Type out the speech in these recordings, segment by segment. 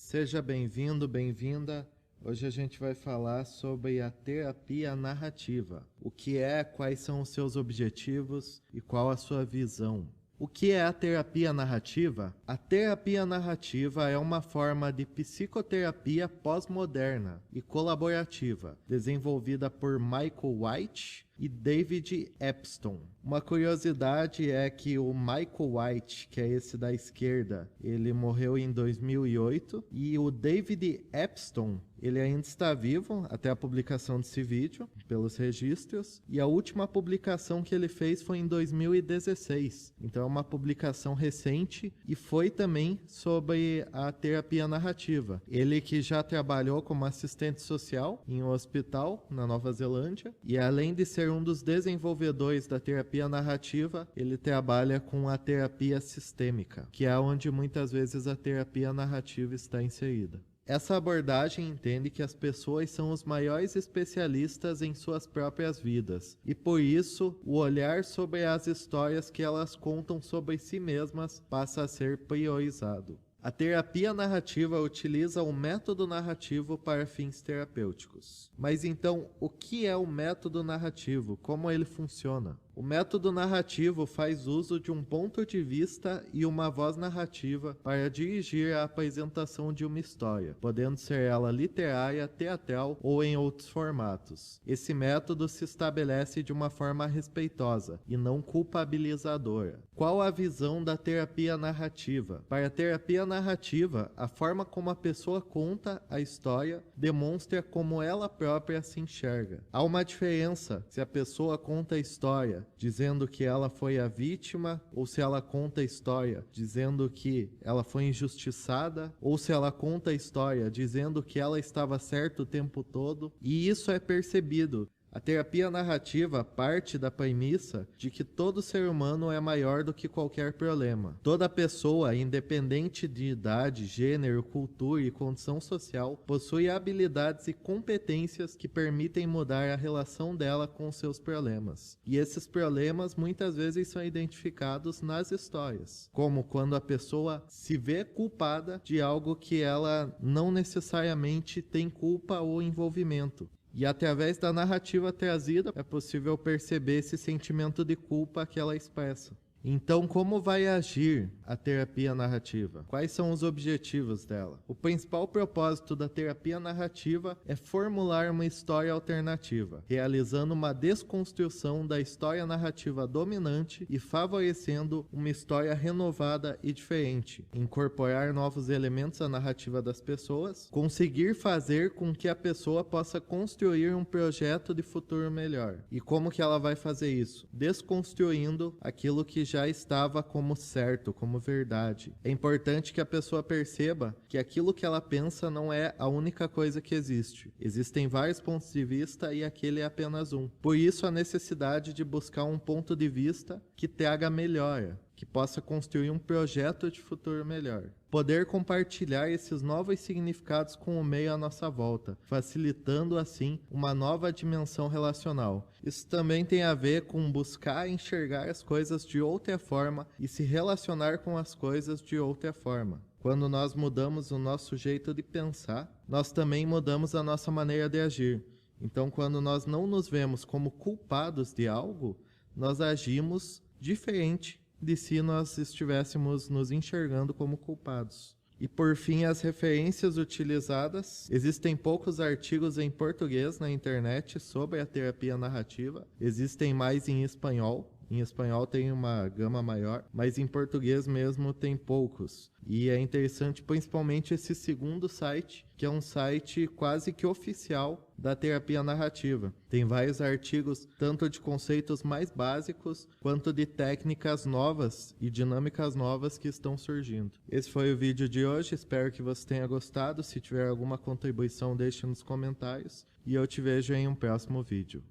Seja bem-vindo, bem-vinda. Hoje a gente vai falar sobre a terapia narrativa. O que é, quais são os seus objetivos e qual a sua visão. O que é a terapia narrativa? A terapia narrativa é uma forma de psicoterapia pós-moderna e colaborativa, desenvolvida por Michael White e David Epstein. Uma curiosidade é que o Michael White, que é esse da esquerda, ele morreu em 2008 e o David Epstein, ele ainda está vivo até a publicação desse vídeo, pelos registros, e a última publicação que ele fez foi em 2016. Então é uma publicação recente e foi também sobre a terapia narrativa. Ele que já trabalhou como assistente social em um hospital na Nova Zelândia e além de ser um dos desenvolvedores da terapia narrativa, ele trabalha com a terapia sistêmica, que é onde muitas vezes a terapia narrativa está inserida. Essa abordagem entende que as pessoas são os maiores especialistas em suas próprias vidas e, por isso, o olhar sobre as histórias que elas contam sobre si mesmas passa a ser priorizado. A terapia narrativa utiliza o método narrativo para fins terapêuticos. Mas então, o que é o método narrativo? Como ele funciona? O método narrativo faz uso de um ponto de vista e uma voz narrativa para dirigir a apresentação de uma história, podendo ser ela literária, teatral ou em outros formatos. Esse método se estabelece de uma forma respeitosa e não culpabilizadora. Qual a visão da terapia narrativa? Para a terapia narrativa, a forma como a pessoa conta a história demonstra como ela própria se enxerga. Há uma diferença se a pessoa conta a história dizendo que ela foi a vítima, ou se ela conta a história dizendo que ela foi injustiçada, ou se ela conta a história dizendo que ela estava certa o tempo todo, e isso é percebido. A terapia narrativa parte da premissa de que todo ser humano é maior do que qualquer problema. Toda pessoa, independente de idade, gênero, cultura e condição social, possui habilidades e competências que permitem mudar a relação dela com seus problemas. E esses problemas muitas vezes são identificados nas histórias, como quando a pessoa se vê culpada de algo que ela não necessariamente tem culpa ou envolvimento. E através da narrativa trazida, é possível perceber esse sentimento de culpa que ela expressa. Então, como vai agir a terapia narrativa? Quais são os objetivos dela? O principal propósito da terapia narrativa é formular uma história alternativa, realizando uma desconstrução da história narrativa dominante e favorecendo uma história renovada e diferente, incorporar novos elementos à narrativa das pessoas, conseguir fazer com que a pessoa possa construir um projeto de futuro melhor. E como que ela vai fazer isso? Desconstruindo aquilo que já estava como certo, como verdade. É importante que a pessoa perceba que aquilo que ela pensa não é a única coisa que existe. Existem vários pontos de vista e aquele é apenas um. Por isso a necessidade de buscar um ponto de vista que traga melhora, que possa construir um projeto de futuro melhor. Poder compartilhar esses novos significados com o meio à nossa volta, facilitando assim uma nova dimensão relacional. Isso também tem a ver com buscar enxergar as coisas de outra forma e se relacionar com as coisas de outra forma. Quando nós mudamos o nosso jeito de pensar, nós também mudamos a nossa maneira de agir. Então, quando nós não nos vemos como culpados de algo, nós agimos diferente de se nós estivéssemos nos enxergando como culpados. E por fim, as referências utilizadas. Existem poucos artigos em português na internet sobre a terapia narrativa. Existem mais em espanhol. Em espanhol tem uma gama maior, mas em português mesmo tem poucos. E é interessante principalmente esse segundo site, que é um site quase que oficial da terapia narrativa. Tem vários artigos, tanto de conceitos mais básicos, quanto de técnicas novas e dinâmicas novas que estão surgindo. Esse foi o vídeo de hoje, espero que você tenha gostado. Se tiver alguma contribuição, deixe nos comentários. E eu te vejo em um próximo vídeo.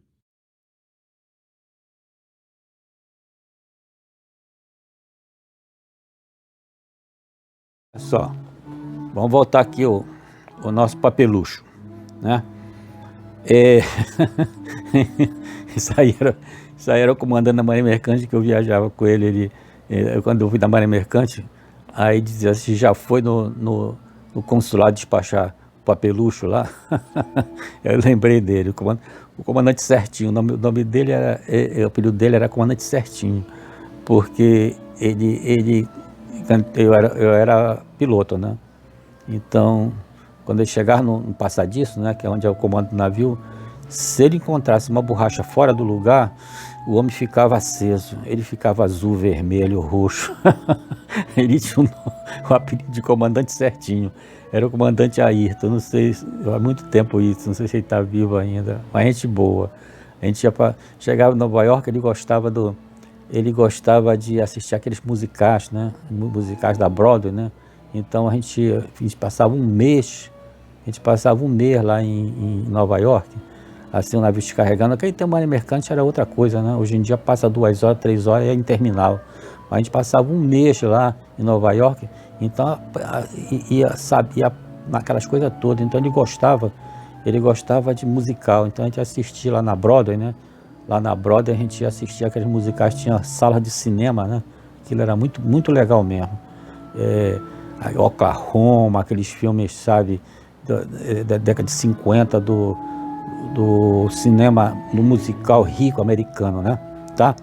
Só, vamos voltar aqui o nosso papelucho, né? Isso aí era o comandante da Marinha Mercante, que eu viajava com ele. Quando eu fui da Marinha Mercante, aí dizia assim, já foi no consulado despachar papelucho lá, eu lembrei dele, o comandante Certinho, o nome dele era, o apelido dele era Comandante Certinho, porque eu era piloto, né? Então, quando ele chegar no passadiço, né, que é onde é o comando do navio, se ele encontrasse uma borracha fora do lugar, o homem ficava aceso, ele ficava azul, vermelho, roxo. Ele tinha o apelido de Comandante Certinho. Era o comandante Ayrton, não sei, há muito tempo isso, não sei se ele está vivo ainda, mas gente boa. A gente chegava em Nova York, ele gostava de assistir aqueles musicais, né? Musicais da Broadway, né? Então a gente passava um mês lá em Nova York, assim, o navio descarregando. Aquele tempo mar mercante era outra coisa, né? Hoje em dia passa 2 horas, 3 horas e é interminável. Mas a gente passava um mês lá em Nova York, então sabia naquelas coisas todas. Então ele gostava de musical. Então a gente assistia lá na Broadway, né? Lá na Broadway a gente assistia aqueles musicais, tinha sala de cinema, né? Aquilo era muito, muito legal mesmo. Oklahoma, aqueles filmes, sabe, da década de 50 do cinema, do musical rico americano, né? Tá?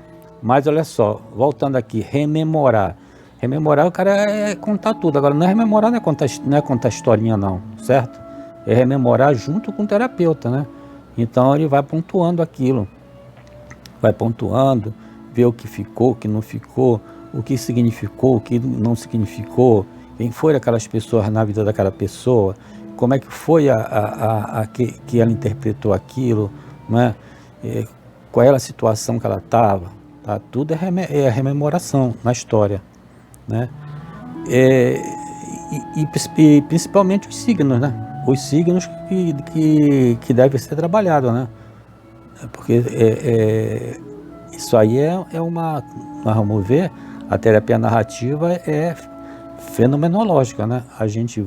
Mas olha só, voltando aqui, rememorar. Rememorar, o cara é contar tudo. Agora, não é rememorar, não é contar historinha, não, certo? É rememorar junto com o terapeuta, né? Então ele vai pontuando aquilo. Vai pontuando, vê o que ficou, o que não ficou, o que significou, o que não significou, quem foram aquelas pessoas na vida daquela pessoa, como é que foi que ela interpretou aquilo, né? Qual era a situação que ela estava, tá? Tudo é rememoração na história, né? E principalmente os signos, né? Os signos que devem ser trabalhados, né? Porque isso aí vamos ver, a terapia narrativa é fenomenológica, né? A gente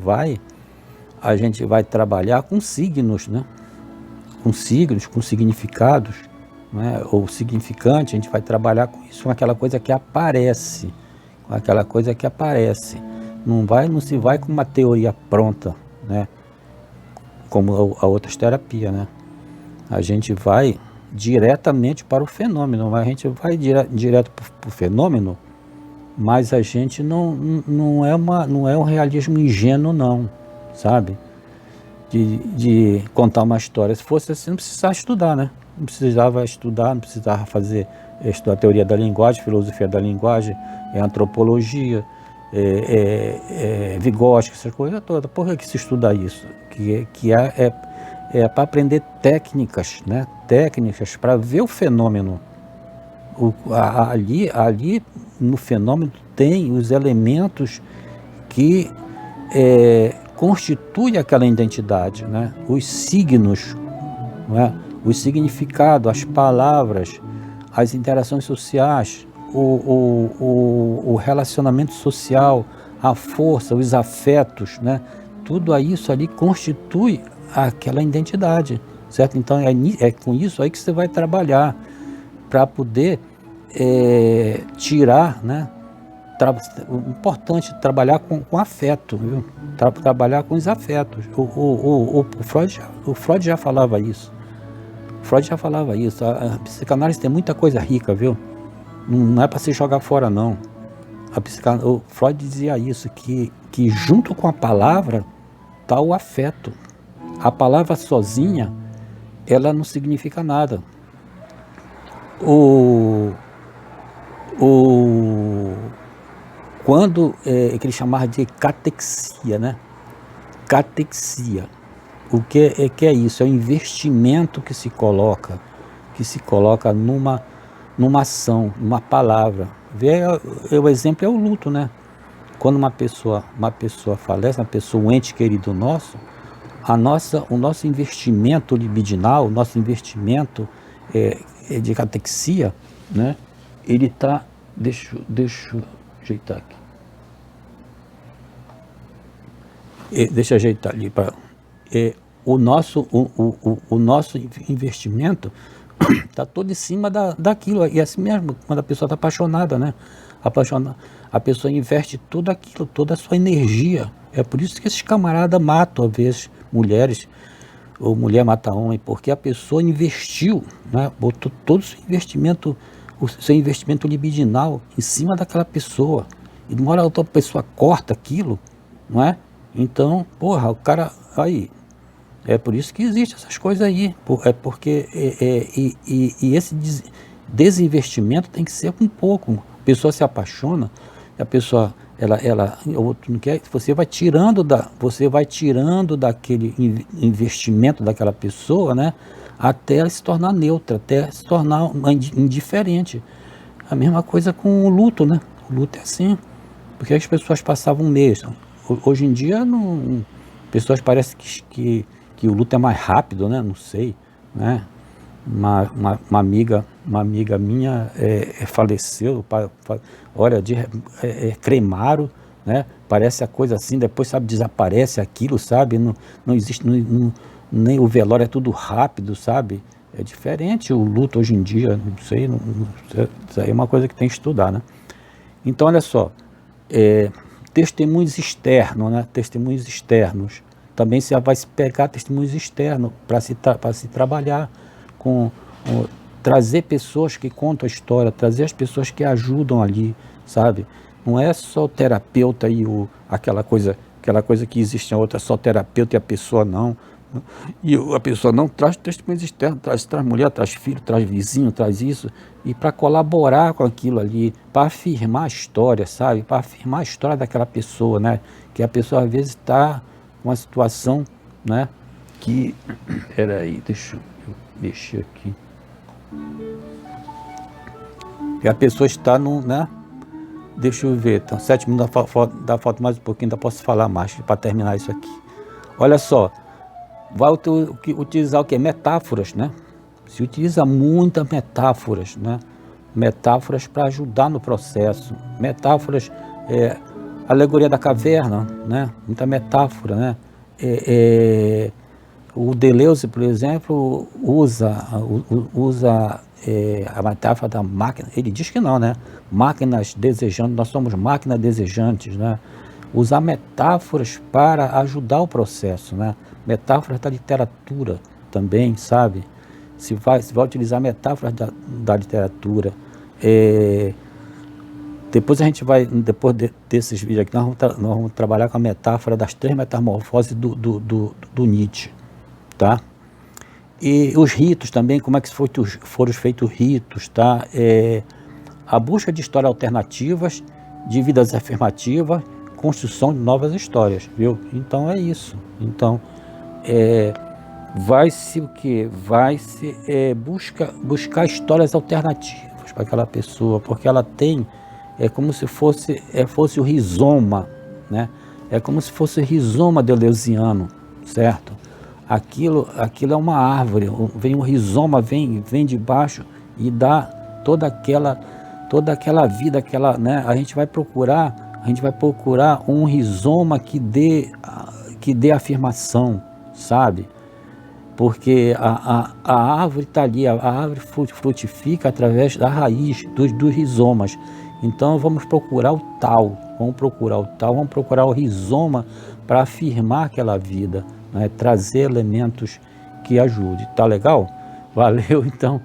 vai trabalhar com signos, né? Com signos, com significados, né? Ou significante, a gente vai trabalhar com isso, com aquela coisa que aparece, não se vai com uma teoria pronta, né? Como a outras terapias, né? A gente vai diretamente para o fenômeno, a gente vai direto para o fenômeno, mas a gente não é um realismo ingênuo, não, sabe? De contar uma história. Se fosse assim, não precisava estudar, né? Não precisava estudar, não precisava estudar teoria da linguagem, filosofia da linguagem, antropologia, Vygotsky, essas coisas todas. Por que se estuda isso? É para aprender técnicas, né? Técnicas para ver o fenômeno. Ali no fenômeno tem os elementos que constituem aquela identidade, né? Os signos, né? Os significados, as palavras, as interações sociais, o relacionamento social, a força, os afetos, né? Tudo isso ali constitui aquela identidade, certo? Então é com isso aí que você vai trabalhar para poder tirar, né? Importante trabalhar com afeto, viu? Trabalhar com os afetos. O Freud já falava isso. A psicanálise tem muita coisa rica, viu? Não é para se jogar fora, não. O Freud dizia isso, que junto com a palavra está o afeto. A palavra sozinha, ela não significa nada. Quando que ele chamava de catexia, né? Catexia. O que é isso? É o investimento que se coloca numa ação, numa palavra. O exemplo é o luto, né? Quando uma pessoa falece, um ente querido nosso, o nosso investimento libidinal, o nosso investimento de catexia, né? Ele está... Deixa eu ajeitar aqui. Deixa eu ajeitar ali para... O nosso investimento está todo em cima daquilo. E é assim mesmo, quando a pessoa está apaixonada, né? apaixonada, a pessoa investe tudo aquilo, toda a sua energia. É por isso que esses camaradas matam, às vezes, mulheres, ou mulher mata homem, porque a pessoa investiu, né? Botou todo o seu investimento libidinal em cima daquela pessoa. E de uma hora a outra pessoa corta aquilo, não é? Então, porra, o cara, aí, é por isso que existem essas coisas aí, é porque, esse desinvestimento tem que ser com pouco. A pessoa se apaixona, a pessoa, o outro não quer, você vai tirando daquele investimento daquela pessoa, né, até ela se tornar neutra, até se tornar indiferente. A mesma coisa com o luto, né? O luto é assim, porque as pessoas passavam um mês. Hoje em dia, não, pessoas parecem que o luto é mais rápido, né? Não sei, né? Uma amiga minha faleceu, olha, cremaram, né? Parece a coisa assim, depois, sabe, desaparece aquilo, sabe? Não existe, nem o velório, é tudo rápido, sabe? É diferente o luto hoje em dia, não sei, isso aí é uma coisa que tem que estudar, né? Então, olha só, testemunhos externos, né? Testemunhos externos. Também você vai se pegar testemunhos externos para se trabalhar trazer pessoas que contam a história, trazer as pessoas que ajudam ali, sabe? Não é só o terapeuta e aquela coisa que existe a outra, só o terapeuta e a pessoa não. E a pessoa não traz testemunhos externos, traz mulher, traz filho, traz vizinho, traz isso, e para colaborar com aquilo ali, para afirmar a história, sabe? Para afirmar a história daquela pessoa, né? Que a pessoa às vezes está com uma situação, né? Que, peraí, deixa eu mexer aqui. E a pessoa está né? Deixa eu ver, então 7 minutos da foto mais um pouquinho, ainda posso falar mais para terminar isso aqui. Olha só, vai utilizar o que? Metáforas, né? Se utiliza muitas metáforas, né? Metáforas para ajudar no processo. Metáforas, alegoria da caverna, né? Muita metáfora, né? O Deleuze, por exemplo, usa a metáfora da máquina. Ele diz que não, né? Máquinas desejando, nós somos máquinas desejantes, né? Usar metáforas para ajudar o processo, né? Metáforas da literatura também, sabe? Se vai utilizar metáforas da literatura. Depois a gente vai, desses vídeos aqui, nós vamos trabalhar com a metáfora das 3 metamorfoses do Nietzsche, tá? E os ritos também, como é que foram feitos ritos, tá? A busca de histórias alternativas, de vidas afirmativas, construção de novas histórias, viu? Então é isso. Então, vai-se o quê? Vai-se buscar histórias alternativas para aquela pessoa, porque ela tem, como se fosse o rizoma, né? É como se fosse o rizoma deleuziano, certo? Aquilo é uma árvore, vem um rizoma, vem de baixo e dá toda aquela vida, né? A gente vai procurar um rizoma que dê afirmação, sabe? Porque a árvore está ali, a árvore frutifica através da raiz dos rizomas. Então vamos procurar o tal, vamos procurar o rizoma para afirmar aquela vida, né? Trazer elementos que ajudem. Tá legal? Valeu, então.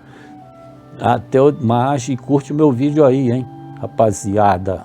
Até mais e curte o meu vídeo aí, hein, rapaziada.